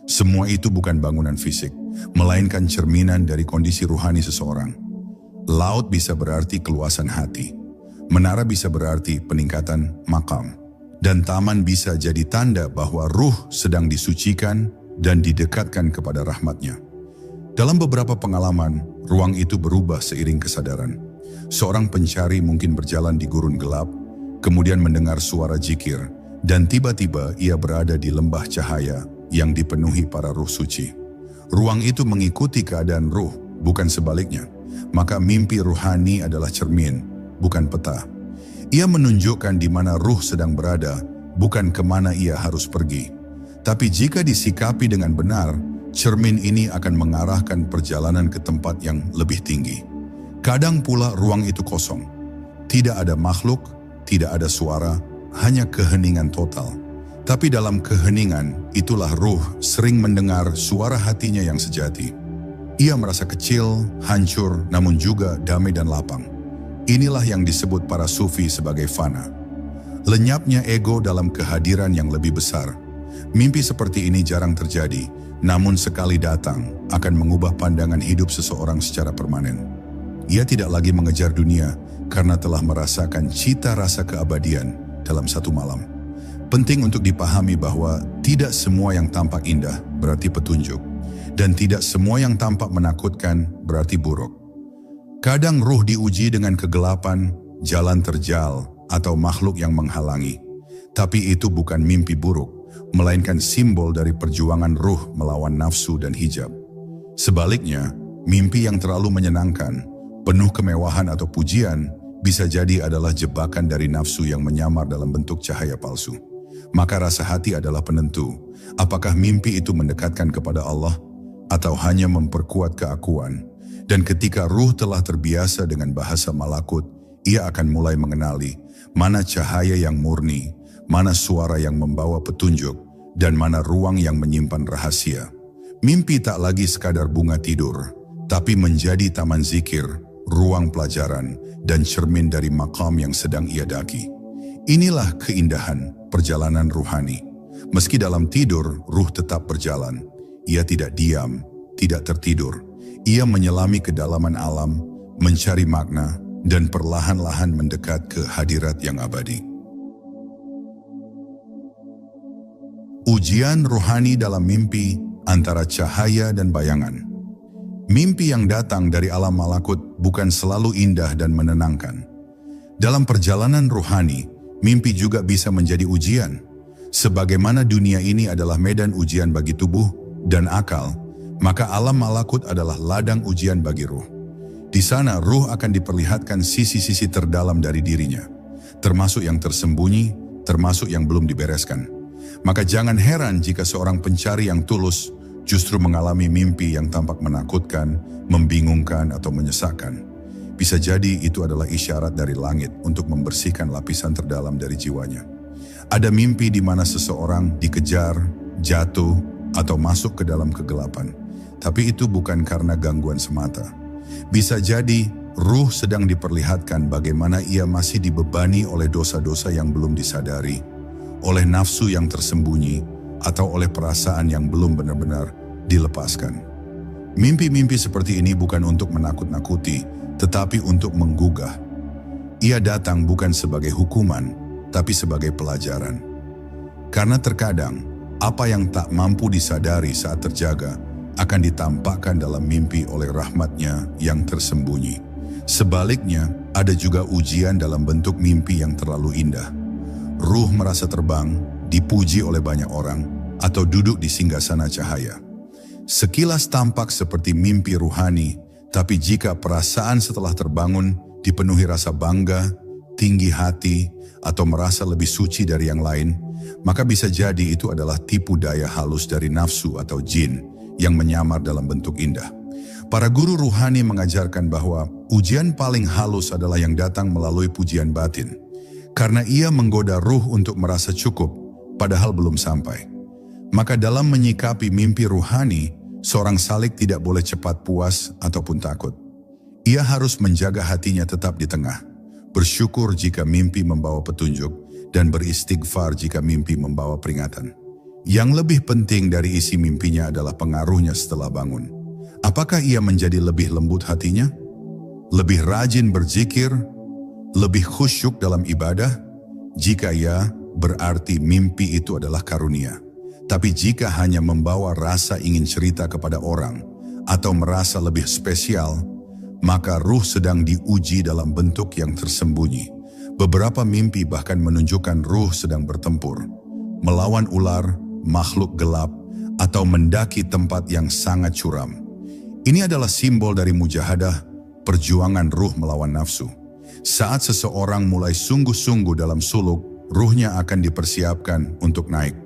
Semua itu bukan bangunan fisik, melainkan cerminan dari kondisi ruhani seseorang. Laut bisa berarti keluasan hati, menara bisa berarti peningkatan makam, dan taman bisa jadi tanda bahwa ruh sedang disucikan dan didekatkan kepada rahmatnya. Dalam beberapa pengalaman, ruang itu berubah seiring kesadaran. Seorang pencari mungkin berjalan di gurun gelap, kemudian mendengar suara zikir, dan tiba-tiba ia berada di lembah cahaya yang dipenuhi para ruh suci. Ruang itu mengikuti keadaan ruh, bukan sebaliknya. Maka mimpi ruhani adalah cermin, bukan peta. Ia menunjukkan di mana ruh sedang berada, bukan kemana ia harus pergi. Tapi jika disikapi dengan benar, cermin ini akan mengarahkan perjalanan ke tempat yang lebih tinggi. Kadang pula ruang itu kosong. Tidak ada makhluk, tidak ada suara, hanya keheningan total. Tapi dalam keheningan, itulah ruh sering mendengar suara hatinya yang sejati. Ia merasa kecil, hancur, namun juga damai dan lapang. Inilah yang disebut para sufi sebagai fana. Lenyapnya ego dalam kehadiran yang lebih besar. Mimpi seperti ini jarang terjadi, namun sekali datang akan mengubah pandangan hidup seseorang secara permanen. Ia tidak lagi mengejar dunia karena telah merasakan cita rasa keabadian dalam satu malam. Penting untuk dipahami bahwa tidak semua yang tampak indah berarti petunjuk, dan tidak semua yang tampak menakutkan berarti buruk. Kadang ruh diuji dengan kegelapan, jalan terjal, atau makhluk yang menghalangi. Tapi itu bukan mimpi buruk, melainkan simbol dari perjuangan ruh melawan nafsu dan hijab. Sebaliknya, mimpi yang terlalu menyenangkan, penuh kemewahan atau pujian, bisa jadi adalah jebakan dari nafsu yang menyamar dalam bentuk cahaya palsu. Maka rasa hati adalah penentu, apakah mimpi itu mendekatkan kepada Allah atau hanya memperkuat keakuan. Dan ketika ruh telah terbiasa dengan bahasa malakut, ia akan mulai mengenali mana cahaya yang murni, mana suara yang membawa petunjuk, dan mana ruang yang menyimpan rahasia. Mimpi tak lagi sekadar bunga tidur, tapi menjadi taman zikir, ruang pelajaran, dan cermin dari maqam yang sedang ia daki. Inilah keindahan perjalanan ruhani. Meski dalam tidur, ruh tetap berjalan. Ia tidak diam, tidak tertidur. Ia menyelami kedalaman alam, mencari makna, dan perlahan-lahan mendekat ke hadirat yang abadi. Ujian rohani dalam mimpi antara cahaya dan bayangan. Mimpi yang datang dari alam malakut bukan selalu indah dan menenangkan. Dalam perjalanan rohani, mimpi juga bisa menjadi ujian. Sebagaimana dunia ini adalah medan ujian bagi tubuh dan akal, maka alam malakut adalah ladang ujian bagi ruh. Di sana ruh akan diperlihatkan sisi-sisi terdalam dari dirinya, termasuk yang tersembunyi, termasuk yang belum dibereskan. Maka jangan heran jika seorang pencari yang tulus justru mengalami mimpi yang tampak menakutkan, membingungkan, atau menyesakkan. Bisa jadi itu adalah isyarat dari langit untuk membersihkan lapisan terdalam dari jiwanya. Ada mimpi di mana seseorang dikejar, jatuh, atau masuk ke dalam kegelapan. Tapi itu bukan karena gangguan semata. Bisa jadi ruh sedang diperlihatkan bagaimana ia masih dibebani oleh dosa-dosa yang belum disadari, oleh nafsu yang tersembunyi, atau oleh perasaan yang belum benar-benar dilepaskan. Mimpi-mimpi seperti ini bukan untuk menakut-nakuti, tetapi untuk menggugah. Ia datang bukan sebagai hukuman, tapi sebagai pelajaran. Karena terkadang, apa yang tak mampu disadari saat terjaga, akan ditampakkan dalam mimpi oleh rahmat-Nya yang tersembunyi. Sebaliknya, ada juga ujian dalam bentuk mimpi yang terlalu indah. Ruh merasa terbang, dipuji oleh banyak orang, atau duduk di singgasana cahaya. Sekilas tampak seperti mimpi ruhani, tapi jika perasaan setelah terbangun dipenuhi rasa bangga, tinggi hati, atau merasa lebih suci dari yang lain, maka bisa jadi itu adalah tipu daya halus dari nafsu atau jin yang menyamar dalam bentuk indah. Para guru ruhani mengajarkan bahwa ujian paling halus adalah yang datang melalui pujian batin, karena ia menggoda ruh untuk merasa cukup, padahal belum sampai. Maka dalam menyikapi mimpi ruhani, seorang salik tidak boleh cepat puas ataupun takut. Ia harus menjaga hatinya tetap di tengah, bersyukur jika mimpi membawa petunjuk, dan beristighfar jika mimpi membawa peringatan. Yang lebih penting dari isi mimpinya adalah pengaruhnya setelah bangun. Apakah ia menjadi lebih lembut hatinya? Lebih rajin berzikir? Lebih khusyuk dalam ibadah? Jika ya, berarti mimpi itu adalah karunia. Tapi jika hanya membawa rasa ingin cerita kepada orang atau merasa lebih spesial, maka ruh sedang diuji dalam bentuk yang tersembunyi. Beberapa mimpi bahkan menunjukkan ruh sedang bertempur, melawan ular, makhluk gelap, atau mendaki tempat yang sangat curam. Ini adalah simbol dari mujahadah, perjuangan ruh melawan nafsu. Saat seseorang mulai sungguh-sungguh dalam suluk, ruhnya akan dipersiapkan untuk naik.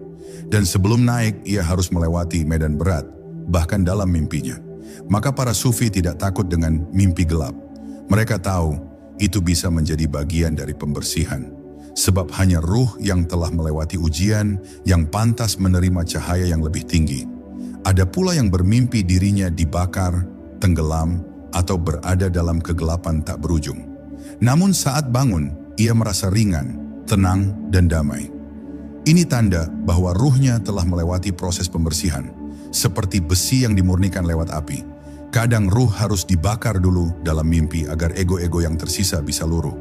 Dan sebelum naik, ia harus melewati medan berat, bahkan dalam mimpinya. Maka para sufi tidak takut dengan mimpi gelap. Mereka tahu itu bisa menjadi bagian dari pembersihan. Sebab hanya ruh yang telah melewati ujian yang pantas menerima cahaya yang lebih tinggi. Ada pula yang bermimpi dirinya dibakar, tenggelam, atau berada dalam kegelapan tak berujung. Namun saat bangun, ia merasa ringan, tenang, dan damai. Ini tanda bahwa ruhnya telah melewati proses pembersihan, seperti besi yang dimurnikan lewat api. Kadang ruh harus dibakar dulu dalam mimpi agar ego-ego yang tersisa bisa luruh.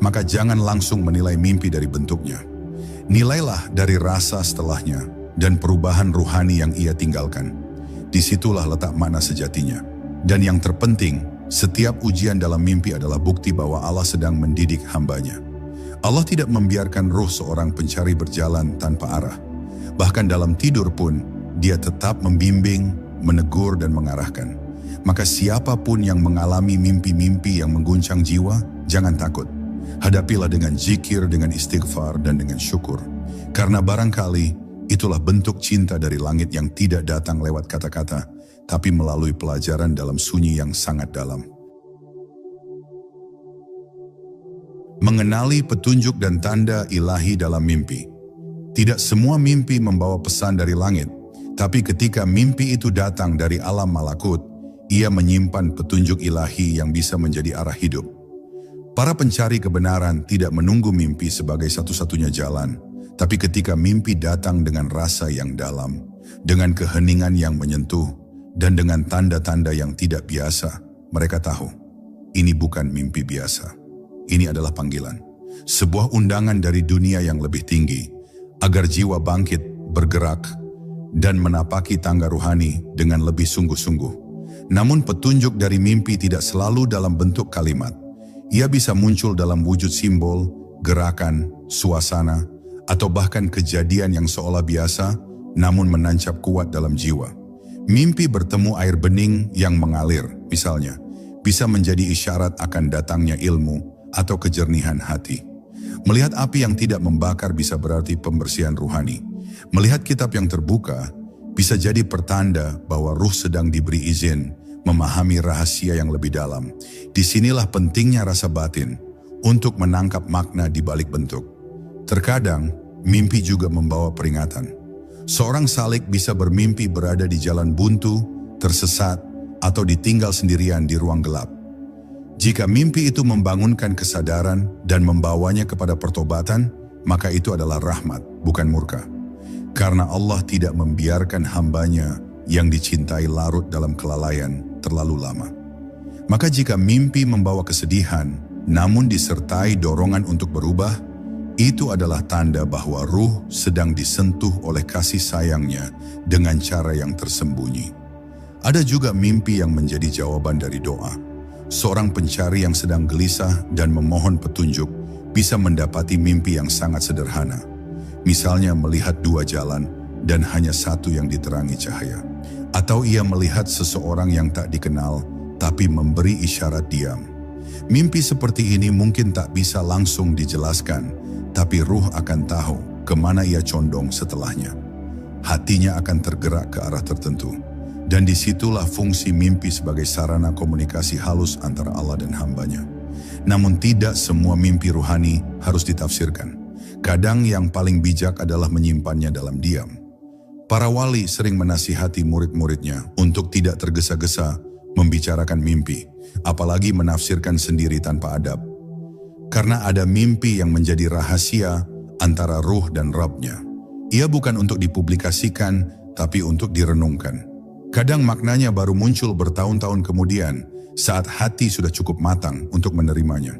Maka jangan langsung menilai mimpi dari bentuknya. Nilailah dari rasa setelahnya dan perubahan ruhani yang ia tinggalkan. Disitulah letak makna sejatinya. Dan yang terpenting, setiap ujian dalam mimpi adalah bukti bahwa Allah sedang mendidik hambanya. Allah tidak membiarkan ruh seorang pencari berjalan tanpa arah. Bahkan dalam tidur pun, Dia tetap membimbing, menegur, dan mengarahkan. Maka siapapun yang mengalami mimpi-mimpi yang mengguncang jiwa, jangan takut. Hadapilah dengan zikir, dengan istighfar, dan dengan syukur. Karena barangkali itulah bentuk cinta dari langit yang tidak datang lewat kata-kata, tapi melalui pelajaran dalam sunyi yang sangat dalam. mengenali petunjuk dan tanda ilahi dalam mimpi. Tidak semua mimpi membawa pesan dari langit, tapi ketika mimpi itu datang dari alam malakut, ia menyimpan petunjuk ilahi yang bisa menjadi arah hidup. Para pencari kebenaran tidak menunggu mimpi sebagai satu-satunya jalan, tapi ketika mimpi datang dengan rasa yang dalam, dengan keheningan yang menyentuh, dan dengan tanda-tanda yang tidak biasa, mereka tahu, ini bukan mimpi biasa. Ini adalah panggilan, sebuah undangan dari dunia yang lebih tinggi, agar jiwa bangkit, bergerak, dan menapaki tangga ruhani dengan lebih sungguh-sungguh. Namun petunjuk dari mimpi tidak selalu dalam bentuk kalimat. Ia bisa muncul dalam wujud simbol, gerakan, suasana, atau bahkan kejadian yang seolah biasa, namun menancap kuat dalam jiwa. Mimpi bertemu air bening yang mengalir, misalnya, bisa menjadi isyarat akan datangnya ilmu atau kejernihan hati. Melihat api yang tidak membakar bisa berarti pembersihan ruhani. Melihat kitab yang terbuka bisa jadi pertanda bahwa ruh sedang diberi izin memahami rahasia yang lebih dalam. Disinilah pentingnya rasa batin untuk menangkap makna di balik bentuk. Terkadang, mimpi juga membawa peringatan. Seorang salik bisa bermimpi berada di jalan buntu, tersesat, atau ditinggal sendirian di ruang gelap. Jika mimpi itu membangunkan kesadaran dan membawanya kepada pertobatan, maka itu adalah rahmat, bukan murka. Karena Allah tidak membiarkan hambanya yang dicintai larut dalam kelalaian terlalu lama. Maka jika mimpi membawa kesedihan, namun disertai dorongan untuk berubah, itu adalah tanda bahwa ruh sedang disentuh oleh kasih sayangnya dengan cara yang tersembunyi. Ada juga mimpi yang menjadi jawaban dari doa. Seorang pencari yang sedang gelisah dan memohon petunjuk bisa mendapati mimpi yang sangat sederhana. Misalnya melihat dua jalan dan hanya satu yang diterangi cahaya. Atau ia melihat seseorang yang tak dikenal tapi memberi isyarat diam. Mimpi seperti ini mungkin tak bisa langsung dijelaskan, tapi ruh akan tahu kemana ia condong setelahnya. Hatinya akan tergerak ke arah tertentu. Dan disitulah fungsi mimpi sebagai sarana komunikasi halus antara Allah dan hambanya. Namun tidak semua mimpi ruhani harus ditafsirkan. Kadang yang paling bijak adalah menyimpannya dalam diam. Para wali sering menasihati murid-muridnya untuk tidak tergesa-gesa membicarakan mimpi, apalagi menafsirkan sendiri tanpa adab. Karena ada mimpi yang menjadi rahasia antara ruh dan Rabb-nya. Ia bukan untuk dipublikasikan, tapi untuk direnungkan. Kadang maknanya baru muncul bertahun-tahun kemudian saat hati sudah cukup matang untuk menerimanya.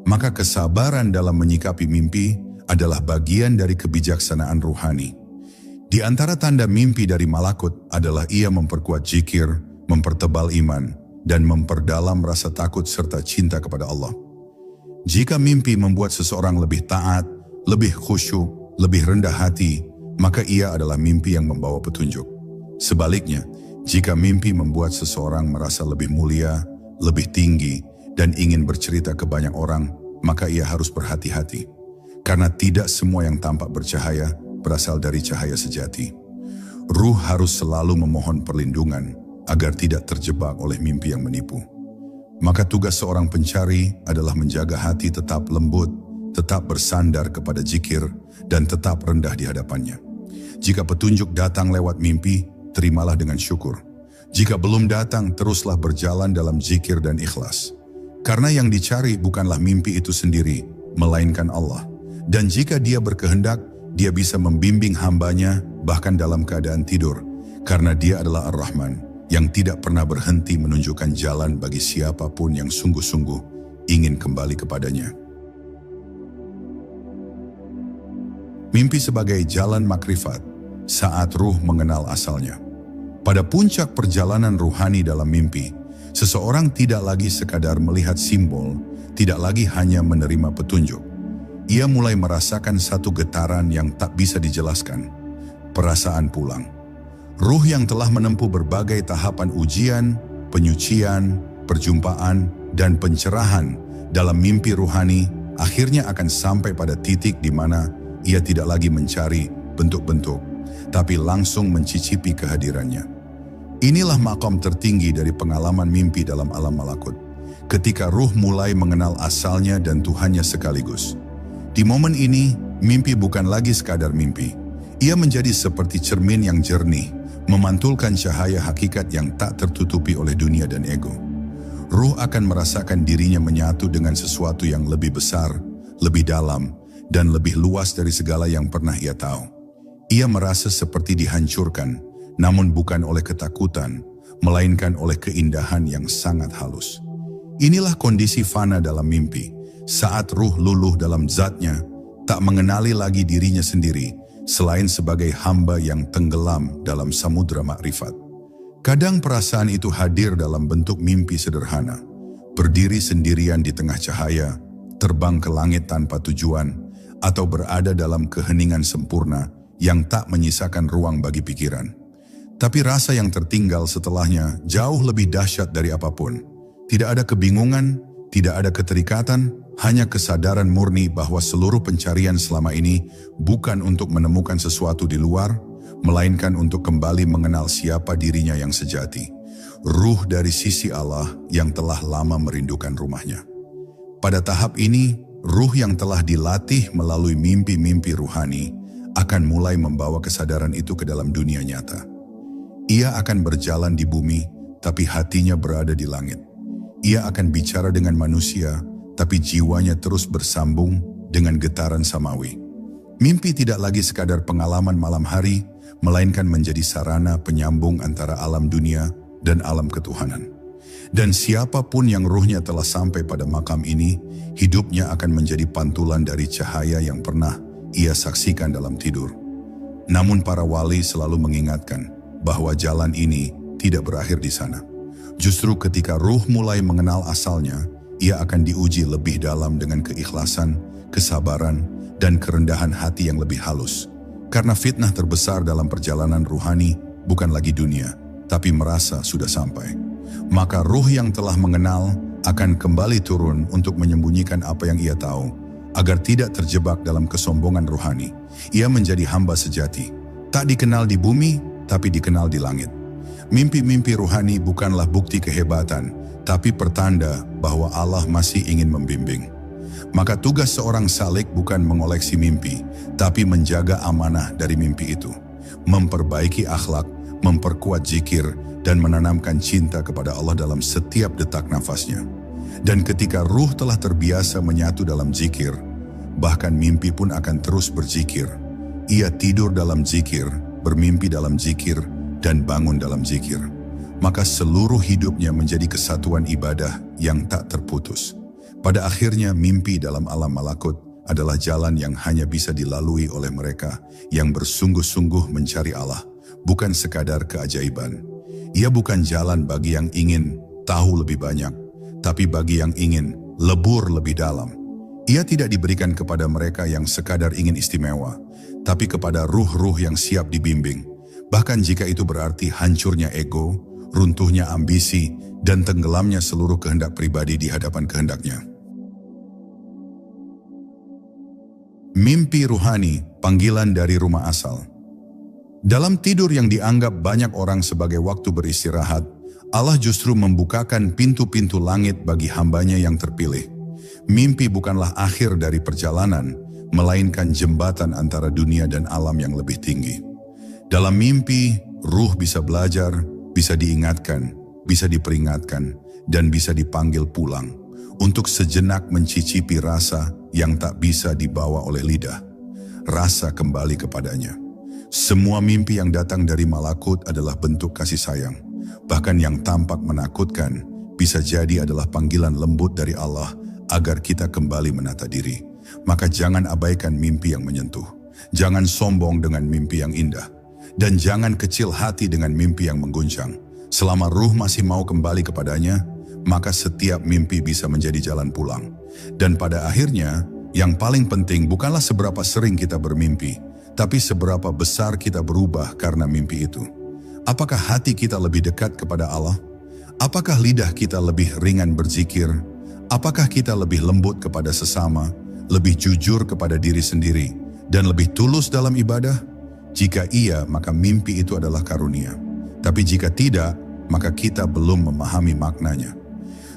Maka kesabaran dalam menyikapi mimpi adalah bagian dari kebijaksanaan ruhani. Di antara tanda mimpi dari malakut adalah ia memperkuat zikir, mempertebal iman, dan memperdalam rasa takut serta cinta kepada Allah. Jika mimpi membuat seseorang lebih taat, lebih khusyuk, lebih rendah hati, maka ia adalah mimpi yang membawa petunjuk. Sebaliknya, jika mimpi membuat seseorang merasa lebih mulia, lebih tinggi, dan ingin bercerita ke banyak orang, maka ia harus berhati-hati. Karena tidak semua yang tampak bercahaya berasal dari cahaya sejati. Ruh harus selalu memohon perlindungan agar tidak terjebak oleh mimpi yang menipu. Maka tugas seorang pencari adalah menjaga hati tetap lembut, tetap bersandar kepada zikir, dan tetap rendah di hadapannya. Jika petunjuk datang lewat mimpi, terimalah dengan syukur. Jika belum datang, teruslah berjalan dalam zikir dan ikhlas. Karena yang dicari bukanlah mimpi itu sendiri, melainkan Allah. Dan jika Dia berkehendak, Dia bisa membimbing hambanya bahkan dalam keadaan tidur. Karena Dia adalah Ar-Rahman, yang tidak pernah berhenti menunjukkan jalan bagi siapapun yang sungguh-sungguh ingin kembali kepadanya. Mimpi sebagai jalan makrifat saat ruh mengenal asalnya. Pada puncak perjalanan ruhani dalam mimpi, seseorang tidak lagi sekadar melihat simbol, tidak lagi hanya menerima petunjuk. Ia mulai merasakan satu getaran yang tak bisa dijelaskan, perasaan pulang. Ruh yang telah menempuh berbagai tahapan ujian, penyucian, perjumpaan, dan pencerahan dalam mimpi ruhani, akhirnya akan sampai pada titik di mana ia tidak lagi mencari bentuk-bentuk, tapi langsung mencicipi kehadirannya. Inilah makom tertinggi dari pengalaman mimpi dalam alam malakut. ketika ruh mulai mengenal asalnya dan Tuhannya sekaligus. Di momen ini, mimpi bukan lagi sekadar mimpi. Ia menjadi seperti cermin yang jernih, memantulkan cahaya hakikat yang tak tertutupi oleh dunia dan ego. Ruh akan merasakan dirinya menyatu dengan sesuatu yang lebih besar, lebih dalam, dan lebih luas dari segala yang pernah ia tahu. Ia merasa seperti dihancurkan, namun bukan oleh ketakutan, melainkan oleh keindahan yang sangat halus. Inilah kondisi fana dalam mimpi, saat ruh luluh dalam zatnya, tak mengenali lagi dirinya sendiri, selain sebagai hamba yang tenggelam dalam samudera makrifat. Kadang perasaan itu hadir dalam bentuk mimpi sederhana, berdiri sendirian di tengah cahaya, terbang ke langit tanpa tujuan, atau berada dalam keheningan sempurna yang tak menyisakan ruang bagi pikiran. Tapi rasa yang tertinggal setelahnya jauh lebih dahsyat dari apapun. Tidak ada kebingungan, tidak ada keterikatan, hanya kesadaran murni bahwa seluruh pencarian selama ini bukan untuk menemukan sesuatu di luar, melainkan untuk kembali mengenal siapa dirinya yang sejati. Ruh dari sisi Allah yang telah lama merindukan rumahnya. Pada tahap ini, ruh yang telah dilatih melalui mimpi-mimpi ruhani akan mulai membawa kesadaran itu ke dalam dunia nyata. Ia akan berjalan di bumi, tapi hatinya berada di langit. Ia akan bicara dengan manusia, tapi jiwanya terus bersambung dengan getaran samawi. Mimpi tidak lagi sekadar pengalaman malam hari, melainkan menjadi sarana penyambung antara alam dunia dan alam ketuhanan. Dan siapapun yang ruhnya telah sampai pada makam ini, hidupnya akan menjadi pantulan dari cahaya yang pernah ia saksikan dalam tidur. Namun para wali selalu mengingatkan bahwa jalan ini tidak berakhir di sana. Justru ketika ruh mulai mengenal asalnya, ia akan diuji lebih dalam dengan keikhlasan, kesabaran, dan kerendahan hati yang lebih halus. Karena fitnah terbesar dalam perjalanan ruhani bukan lagi dunia, tapi merasa sudah sampai. Maka ruh yang telah mengenal akan kembali turun untuk menyembunyikan apa yang ia tahu, agar tidak terjebak dalam kesombongan ruhani. Ia menjadi hamba sejati, tak dikenal di bumi, tapi dikenal di langit. Mimpi-mimpi ruhani bukanlah bukti kehebatan, tapi pertanda bahwa Allah masih ingin membimbing. Maka tugas seorang salik bukan mengoleksi mimpi, tapi menjaga amanah dari mimpi itu, memperbaiki akhlak, memperkuat zikir, dan menanamkan cinta kepada Allah dalam setiap detak nafasnya. Dan ketika ruh telah terbiasa menyatu dalam zikir, bahkan mimpi pun akan terus berzikir. Ia tidur dalam zikir, bermimpi dalam zikir, dan bangun dalam zikir. Maka seluruh hidupnya menjadi kesatuan ibadah yang tak terputus. Pada akhirnya mimpi dalam alam malakut adalah jalan yang hanya bisa dilalui oleh mereka yang bersungguh-sungguh mencari Allah, bukan sekadar keajaiban. Ia bukan jalan bagi yang ingin tahu lebih banyak, tapi bagi yang ingin lebur lebih dalam. Ia tidak diberikan kepada mereka yang sekadar ingin istimewa, tapi kepada ruh-ruh yang siap dibimbing. Bahkan jika itu berarti hancurnya ego, runtuhnya ambisi, dan tenggelamnya seluruh kehendak pribadi di hadapan kehendaknya. Mimpi ruhani, panggilan dari rumah asal. Dalam tidur yang dianggap banyak orang sebagai waktu beristirahat, Allah justru membukakan pintu-pintu langit bagi hambanya yang terpilih. Mimpi bukanlah akhir dari perjalanan, melainkan jembatan antara dunia dan alam yang lebih tinggi. Dalam mimpi, ruh bisa belajar, bisa diingatkan, bisa diperingatkan, dan bisa dipanggil pulang untuk sejenak mencicipi rasa yang tak bisa dibawa oleh lidah. Rasa kembali kepadanya. Semua mimpi yang datang dari malakut adalah bentuk kasih sayang. Bahkan yang tampak menakutkan bisa jadi adalah panggilan lembut dari Allah agar kita kembali menata diri. Maka jangan abaikan mimpi yang menyentuh. Jangan sombong dengan mimpi yang indah. Dan jangan kecil hati dengan mimpi yang mengguncang. Selama ruh masih mau kembali kepadanya, maka setiap mimpi bisa menjadi jalan pulang. Dan pada akhirnya, yang paling penting bukanlah seberapa sering kita bermimpi, tapi seberapa besar kita berubah karena mimpi itu. Apakah hati kita lebih dekat kepada Allah? Apakah lidah kita lebih ringan berzikir? Apakah kita lebih lembut kepada sesama, lebih jujur kepada diri sendiri, dan lebih tulus dalam ibadah? Jika iya, maka mimpi itu adalah karunia. Tapi jika tidak, maka kita belum memahami maknanya.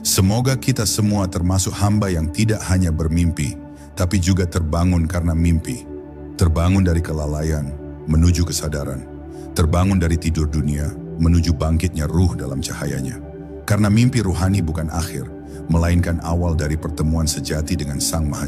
Semoga kita semua termasuk hamba yang tidak hanya bermimpi, tapi juga terbangun karena mimpi. Terbangun dari kelalaian, menuju kesadaran. Terbangun dari tidur dunia, menuju bangkitnya ruh dalam cahayanya. Karena mimpi ruhani bukan akhir, melainkan awal dari pertemuan sejati dengan Sang Maha